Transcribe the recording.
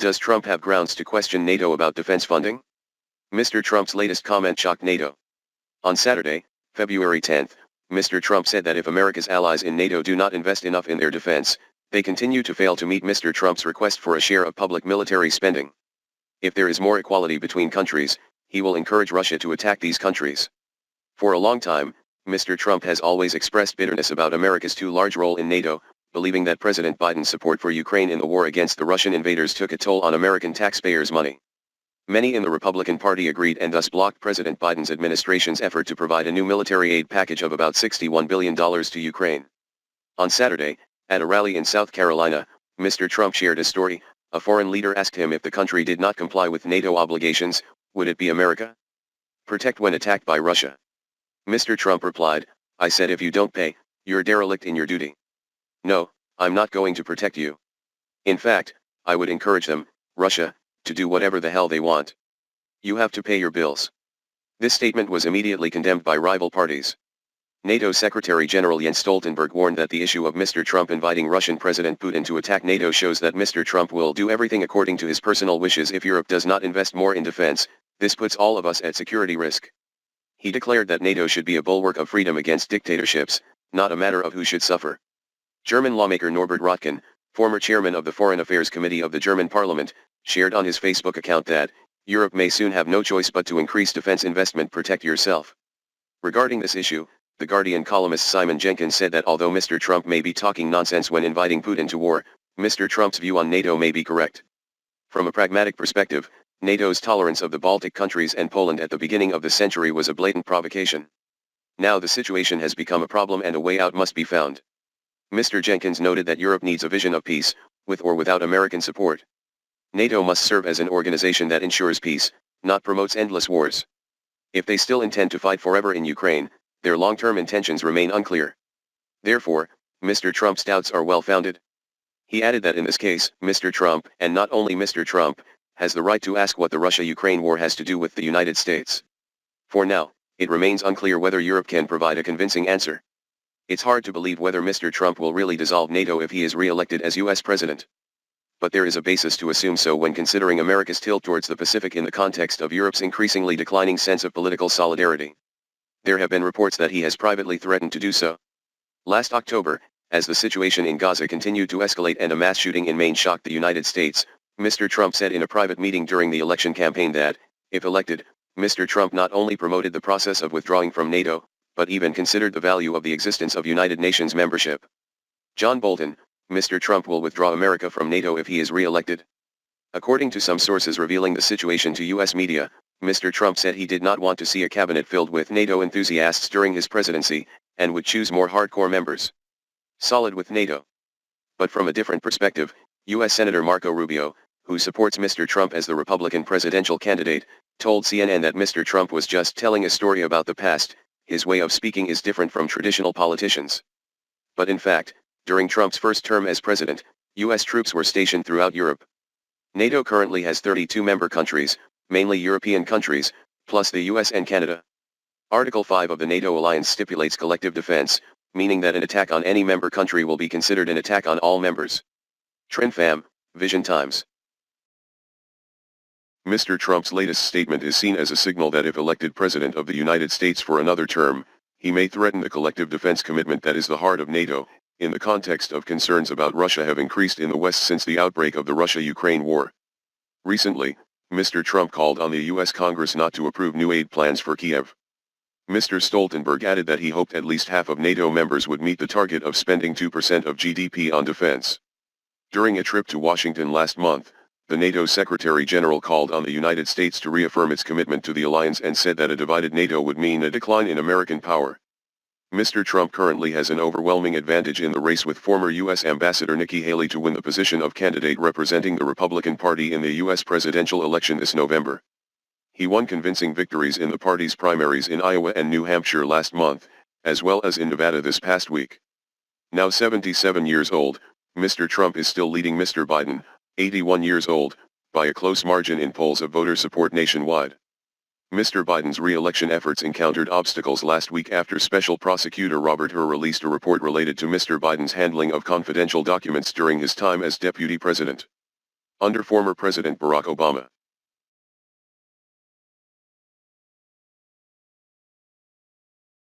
Does Trump have grounds to question NATO about defense funding? Mr. Trump's latest comment shocked NATO. On Saturday, February 10, Mr. Trump said that if America's allies in NATO do not invest enough in their defense, they continue to fail to meet Mr. Trump's request for a share of public military spending. If there is more equality between countries, he will encourage Russia to attack these countries. For a long time, Mr. Trump has always expressed bitterness about America's too large role in NATO, believing that President Biden's support for Ukraine in the war against the Russian invaders took a toll on American taxpayers' money. Many in the Republican Party agreed and thus blocked President Biden's administration's effort to provide a new military aid package of about $61 billion to Ukraine. On Saturday, at a rally in South Carolina, Mr. Trump shared a story. A foreign leader asked him if the country did not comply with NATO obligations, would it be America? Protect when attacked by Russia. Mr. Trump replied, I said if you don't pay, you're derelict in your duty. No, I'm not going to protect you. In fact, I would encourage them, Russia, to do whatever the hell they want. You have to pay your bills. This statement was immediately condemned by rival parties. NATO Secretary General Jens Stoltenberg warned that the issue of Mr. Trump inviting Russian President Putin to attack NATO shows that Mr. Trump will do everything according to his personal wishes if Europe does not invest more in defense. This puts all of us at security risk. He declared that NATO should be a bulwark of freedom against dictatorships, not a matter of who should suffer. German lawmaker Norbert Röttgen, former chairman of the Foreign Affairs Committee of the German Parliament, shared on his Facebook account that, Europe may soon have no choice but to increase defense investment. Protect yourself. Regarding this issue, The Guardian columnist Simon Jenkins said that although Mr. Trump may be talking nonsense when inviting Putin to war, Mr. Trump's view on NATO may be correct. From a pragmatic perspective, NATO's tolerance of the Baltic countries and Poland at the beginning of the century was a blatant provocation. Now the situation has become a problem and a way out must be found. Mr. Jenkins noted that Europe needs a vision of peace, with or without American support. NATO must serve as an organization that ensures peace, not promotes endless wars. If they still intend to fight forever in Ukraine, their long-term intentions remain unclear. Therefore, Mr. Trump's doubts are well-founded. He added that in this case, Mr. Trump, and not only Mr. Trump, has the right to ask what the Russia-Ukraine war has to do with the United States. For now, it remains unclear whether Europe can provide a convincing answer. It's hard to believe whether Mr. Trump will really dissolve NATO if he is re-elected as U.S. president. But there is a basis to assume so when considering America's tilt towards the Pacific in the context of Europe's increasingly declining sense of political solidarity. There have been reports that he has privately threatened to do so. Last October, as the situation in Gaza continued to escalate and a mass shooting in Maine shocked the United States, Mr. Trump said in a private meeting during the election campaign that, if elected, Mr. Trump not only promoted the process of withdrawing from NATO, but even considered the value of the existence of United Nations membership. John Bolton, Mr. Trump will withdraw America from NATO if he is re-elected. According to some sources revealing the situation to U.S. media, Mr. Trump said he did not want to see a cabinet filled with NATO enthusiasts during his presidency, and would choose more hardcore members. Solid with NATO. But from a different perspective, U.S. Senator Marco Rubio, who supports Mr. Trump as the Republican presidential candidate, told CNN that Mr. Trump was just telling a story about the past. His way of speaking is different from traditional politicians. But in fact, during Trump's first term as president, U.S. troops were stationed throughout Europe. NATO currently has 32 member countries, mainly European countries, plus the US and Canada. Article 5 of the NATO alliance stipulates collective defense, meaning that an attack on any member country will be considered an attack on all members. TrendFam, Vision Times. Mr. Trump's latest statement is seen as a signal that if elected President of the United States for another term, he may threaten the collective defense commitment that is the heart of NATO, in the context of concerns about Russia have increased in the West since the outbreak of the Russia-Ukraine war. Recently, Mr. Trump called on the U.S. Congress not to approve new aid plans for Kiev. Mr. Stoltenberg added that he hoped at least half of NATO members would meet the target of spending 2% of GDP on defense. During a trip to Washington last month, the NATO Secretary General called on the United States to reaffirm its commitment to the alliance and said that a divided NATO would mean a decline in American power. Mr. Trump currently has an overwhelming advantage in the race with former U.S. Ambassador Nikki Haley to win the position of candidate representing the Republican Party in the U.S. presidential election this November. He won convincing victories in the party's primaries in Iowa and New Hampshire last month, as well as in Nevada this past week. Now 77 years old, Mr. Trump is still leading Mr. Biden, 81 years old, by a close margin in polls of voter support nationwide. Mr. Biden's re-election efforts encountered obstacles last week after Special Prosecutor Robert Hur released a report related to Mr. Biden's handling of confidential documents during his time as deputy president. Under former President Barack Obama.